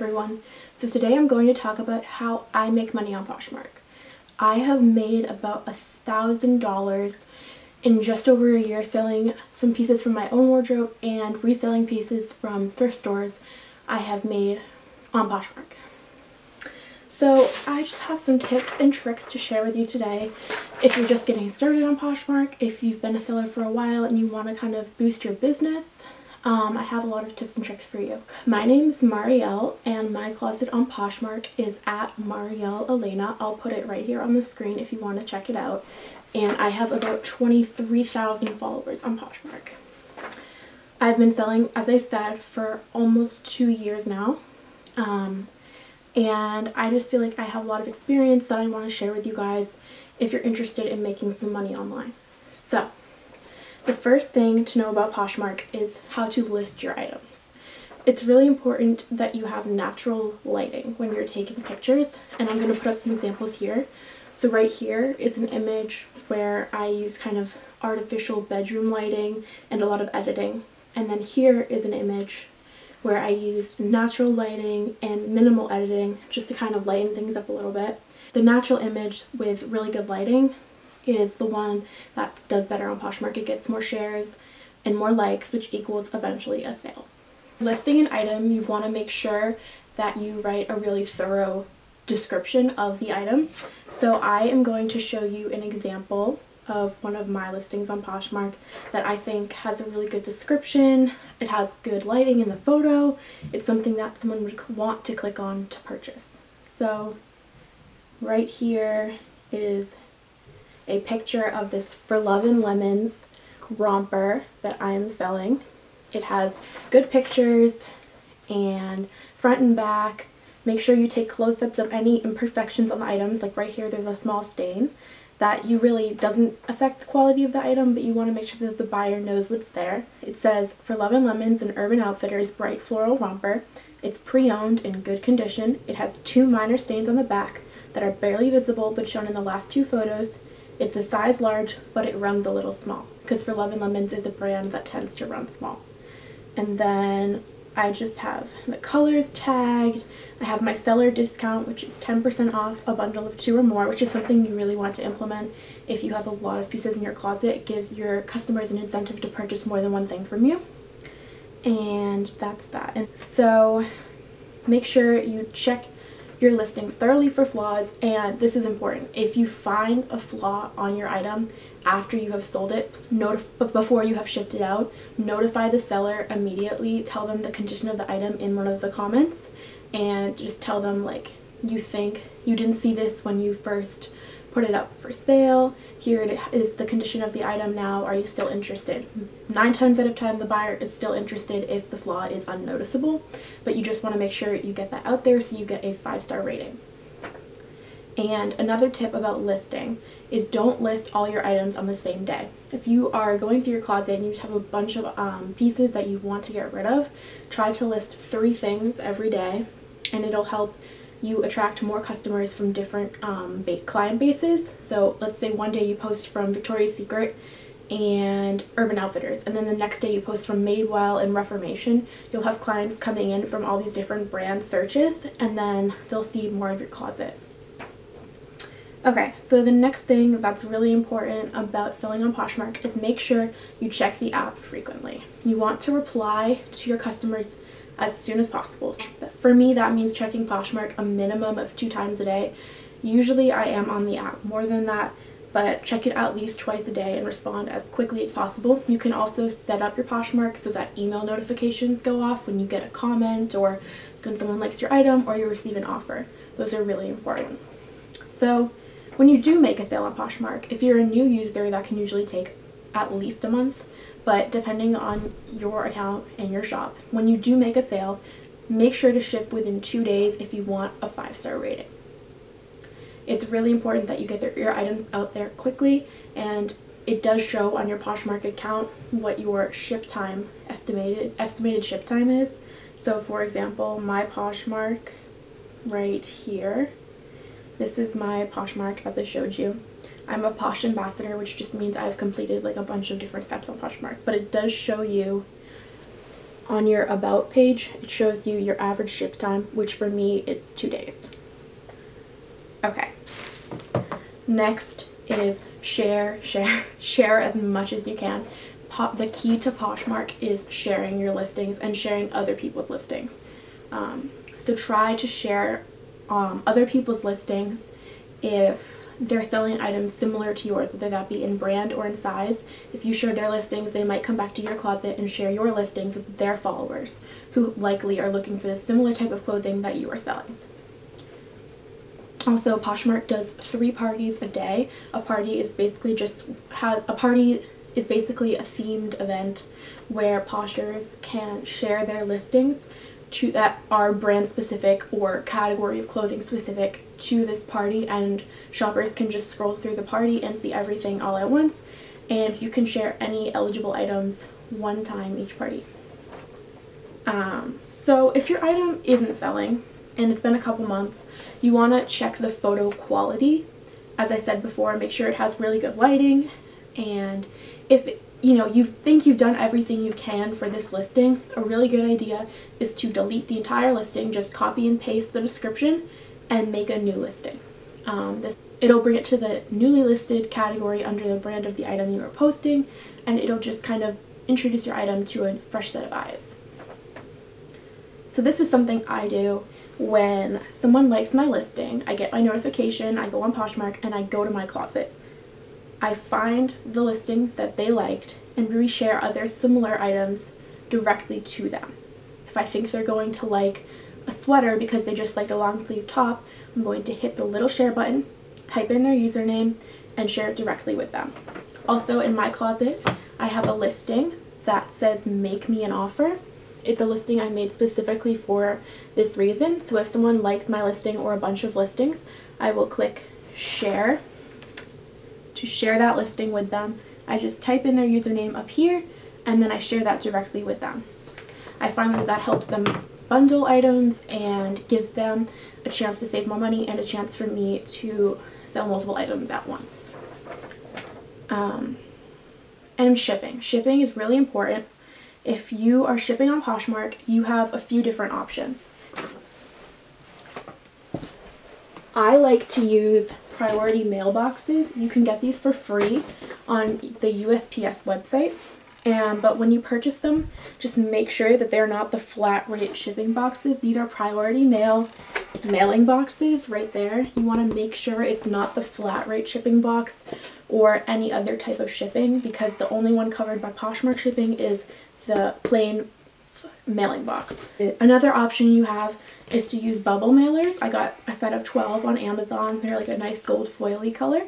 everyone. So today I'm going to talk about how I make money on Poshmark. I have made about $1,000 in just over a year selling some pieces from my own wardrobe and reselling pieces from thrift stores I have made on Poshmark. So I just have some tips and tricks to share with you today. If you're just getting started on Poshmark, if you've been a seller for a while and you want to kind of boost your business, I have a lot of tips and tricks for you. My name's Marielle and my closet on Poshmark is at Marielle Elena. I'll put it right here on the screen if you want to check it out. And I have about 23,000 followers on Poshmark. I've been selling, as I said, for almost 2 years now. And I just feel like I have a lot of experience that I want to share with you guys if you're interested in making some money online. So, the first thing to know about Poshmark is how to list your items. It's really important that you have natural lighting when you're taking pictures, and I'm going to put up some examples here. So right here is an image where I use kind of artificial bedroom lighting and a lot of editing. And then here is an image where I used natural lighting and minimal editing just to kind of lighten things up a little bit. The natural image with really good lighting is the one that does better on Poshmark. It gets more shares and more likes, which equals eventually a sale. Listing an item, you want to make sure that you write a really thorough description of the item. So I am going to show you an example of one of my listings on Poshmark that I think has a really good description. It has good lighting in the photo. It's something that someone would want to click on to purchase. So right here is a picture of this For Love and Lemons romper that I am selling. It has good pictures and front and back. Make sure you take close-ups of any imperfections on the items. Like right here there's a small stain that really doesn't affect the quality of the item, but you want to make sure that the buyer knows what's there. It says For Love and Lemons and Urban Outfitters bright floral romper. It's pre-owned in good condition. It has 2 minor stains on the back that are barely visible but shown in the last 2 photos. It's a size large, but it runs a little small because For Love and Lemons is a brand that tends to run small. And then I just have the colors tagged. I have my seller discount, which is 10% off a bundle of 2 or more, which is something you really want to implement if you have a lot of pieces in your closet. It gives your customers an incentive to purchase more than one thing from you. And that's that. And so make sure you check your listings thoroughly for flaws, and this is important. If you find a flaw on your item after you have sold it, before you have shipped it out, notify the seller immediately. Tell them the condition of the item in one of the comments, and just tell them like you think you didn't see this when you first put it up for sale. Here it is, the condition of the item now. Are you still interested? 9 times out of 10 the buyer is still interested if the flaw is unnoticeable, but you just want to make sure you get that out there so you get a 5-star rating. And another tip about listing is don't list all your items on the same day. If you are going through your closet and you just have a bunch of pieces that you want to get rid of, try to list 3 things every day, and it'll help you attract more customers from different client bases. So let's say one day you post from Victoria's Secret and Urban Outfitters, and then the next day you post from Madewell and Reformation. You'll have clients coming in from all these different brand searches, and then they'll see more of your closet. Okay, so the next thing that's really important about selling on Poshmark is make sure you check the app frequently. You want to reply to your customers as soon as possible. For me, that means checking Poshmark a minimum of 2 times a day. Usually I am on the app more than that, but check it at least twice a day and respond as quickly as possible. You can also set up your Poshmark so that email notifications go off when you get a comment or when someone likes your item or you receive an offer. Those are really important. So when you do make a sale on Poshmark, if you're a new user, that can usually take at least a month. But depending on your account and your shop, when you do make a sale, make sure to ship within 2 days if you want a 5-star rating. It's really important that you get your items out there quickly, and it does show on your Poshmark account what your ship time, estimated ship time is. So for example, my Poshmark right here, this is my Poshmark as I showed you. I'm a Posh ambassador, which just means I've completed like a bunch of different steps on Poshmark, but it does show you on your About page, it shows you your average ship time, which for me, it's 2 days. Okay. Next is share as much as you can. The key to Poshmark is sharing your listings and sharing other people's listings. So try to share other people's listings if they're selling items similar to yours, whether that be in brand or in size. If you share their listings, they might come back to your closet and share your listings with their followers, who likely are looking for the similar type of clothing that you are selling. Also, Poshmark does 3 parties a day. A party is basically a themed event where Poshers can share their listings that are brand specific or category of clothing specific to this party, and shoppers can just scroll through the party and see everything all at once, and you can share any eligible items one time each party. So if your item isn't selling and it's been a couple months, you want to check the photo quality. As I said before, make sure it has really good lighting, and if you think you've done everything you can for this listing, a really good idea is to delete the entire listing, just copy and paste the description, and make a new listing. It'll bring it to the newly listed category under the brand of the item you are posting, and it'll just kind of introduce your item to a fresh set of eyes. So this is something I do when someone likes my listing. I get my notification, I go on Poshmark, and I go to my closet. I find the listing that they liked and reshare other similar items directly to them. If I think they're going to like a sweater because they just liked a long sleeve top, I'm going to hit the little share button, type in their username, and share it directly with them. Also, in my closet, I have a listing that says make me an offer. It's a listing I made specifically for this reason. So if someone likes my listing or a bunch of listings, I will click share to share that listing with them. I just type in their username up here, and then I share that directly with them. I find that helps them bundle items and gives them a chance to save more money and a chance for me to sell multiple items at once. And shipping. Shipping is really important. If you are shipping on Poshmark, you have a few different options. I like to use priority mailboxes. You can get these for free on the USPS website. But when you purchase them, just make sure that they're not the flat rate shipping boxes. These are priority mailing boxes right there. You want to make sure it's not the flat rate shipping box or any other type of shipping, because the only one covered by Poshmark shipping is the plain mailing box. Another option you have is to use bubble mailers. I got a set of 12 on Amazon. They're like a nice gold foily color.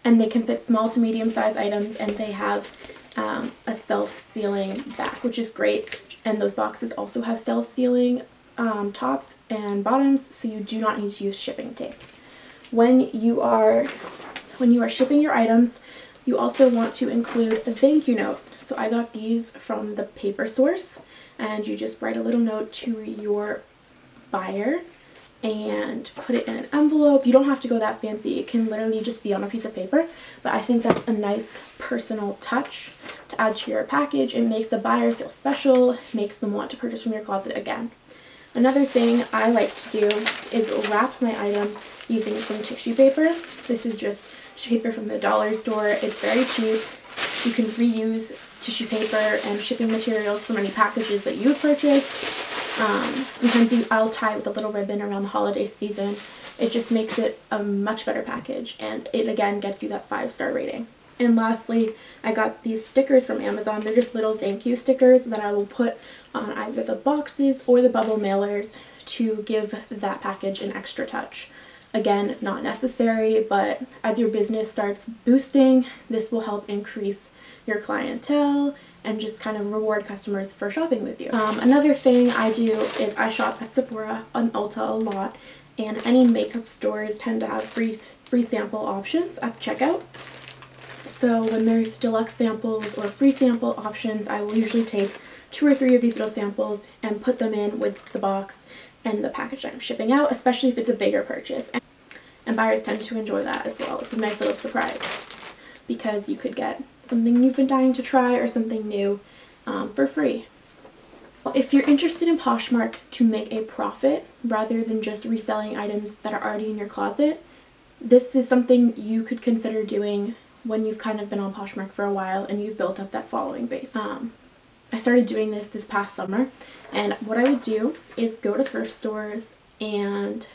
And they can fit small to medium size items, and they have a self-sealing back, which is great. And those boxes also have self-sealing tops and bottoms, so you do not need to use shipping tape. When you are shipping your items, you also want to include a thank you note. So I got these from the paper source, and you just write a little note to your buyer and put it in an envelope. You don't have to go that fancy. It can literally just be on a piece of paper, but I think that's a nice personal touch to add to your package. It makes the buyer feel special, makes them want to purchase from your closet again. Another thing I like to do is wrap my item using some tissue paper. This is just tissue paper from the dollar store. It's very cheap. You can reuse tissue paper and shipping materials from any packages that you would purchase. Sometimes I'll tie it with a little ribbon around the holiday season. It just makes it a much better package, and it again gets you that 5-star rating. And lastly, I got these stickers from Amazon. They're just little thank you stickers that I will put on either the boxes or the bubble mailers to give that package an extra touch. Again, not necessary, but as your business starts boosting, this will help increase your clientele and just kind of reward customers for shopping with you. Another thing I do is I shop at Sephora and Ulta a lot, and any makeup stores tend to have free sample options at checkout. So when there's deluxe samples or free sample options, I will usually take 2 or 3 of these little samples and put them in with the box and the package I'm shipping out, especially if it's a bigger purchase. And buyers tend to enjoy that as well. It's a nice little surprise because you could get something you've been dying to try or something new for free. If you're interested in Poshmark to make a profit rather than just reselling items that are already in your closet, this is something you could consider doing when you've kind of been on Poshmark for a while and you've built up that following base. I started doing this past summer, and what I would do is go to thrift stores and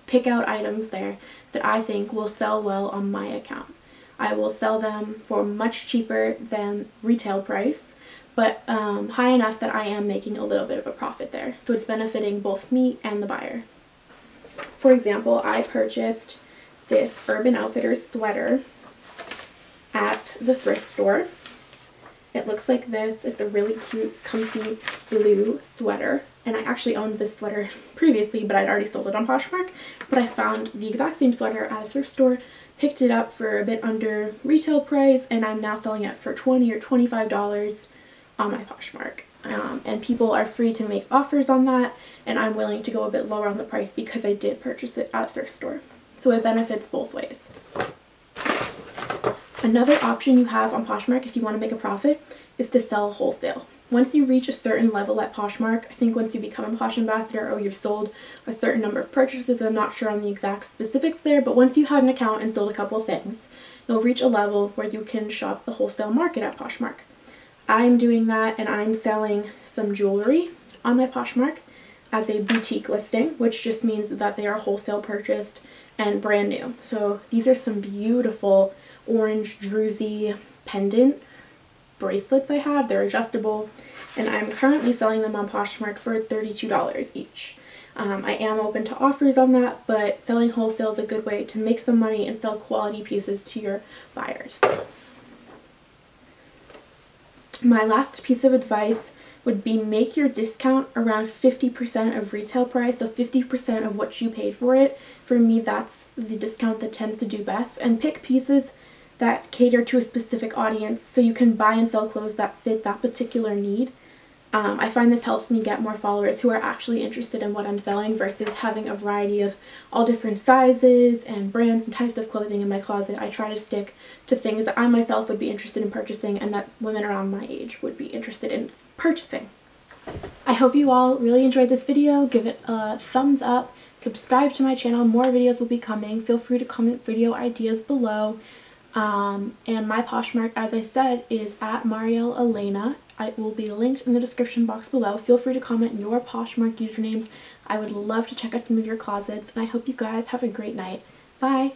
pick out items there that I think will sell well on my account. I will sell them for much cheaper than retail price, but high enough that I am making a little bit of a profit there. So it's benefiting both me and the buyer. For example, I purchased this Urban Outfitters sweater at the thrift store. It looks like this. It's a really cute, comfy blue sweater. And I actually owned this sweater previously, but I'd already sold it on Poshmark. But I found the exact same sweater at a thrift store, picked it up for a bit under retail price, and I'm now selling it for $20 or $25 on my Poshmark. And people are free to make offers on that, and I'm willing to go a bit lower on the price because I did purchase it at a thrift store. So it benefits both ways. Another option you have on Poshmark if you want to make a profit is to sell wholesale. Once you reach a certain level at Poshmark, I think once you become a Posh Ambassador or you've sold a certain number of purchases, I'm not sure on the exact specifics there, but once you have an account and sold a couple of things, you'll reach a level where you can shop the wholesale market at Poshmark. I'm doing that, and I'm selling some jewelry on my Poshmark as a boutique listing, which just means that they are wholesale purchased and brand new. So these are some beautiful orange druzy pendant bracelets I have. They're adjustable, and I'm currently selling them on Poshmark for $32 each. I am open to offers on that, but selling wholesale is a good way to make some money and sell quality pieces to your buyers. My last piece of advice would be make your discount around 50% of retail price, so 50% of what you paid for it. For me, that's the discount that tends to do best, and pick pieces that cater to a specific audience so you can buy and sell clothes that fit that particular need. I find this helps me get more followers who are actually interested in what I'm selling versus having a variety of all different sizes and brands and types of clothing in my closet. I try to stick to things that I myself would be interested in purchasing and that women around my age would be interested in purchasing. I hope you all really enjoyed this video. Give it a thumbs up. Subscribe to my channel. More videos will be coming. Feel free to comment video ideas below. And my Poshmark, as I said, is at Marielle Elena. It will be linked in the description box below. Feel free to comment your Poshmark usernames. I would love to check out some of your closets, and I hope you guys have a great night. Bye!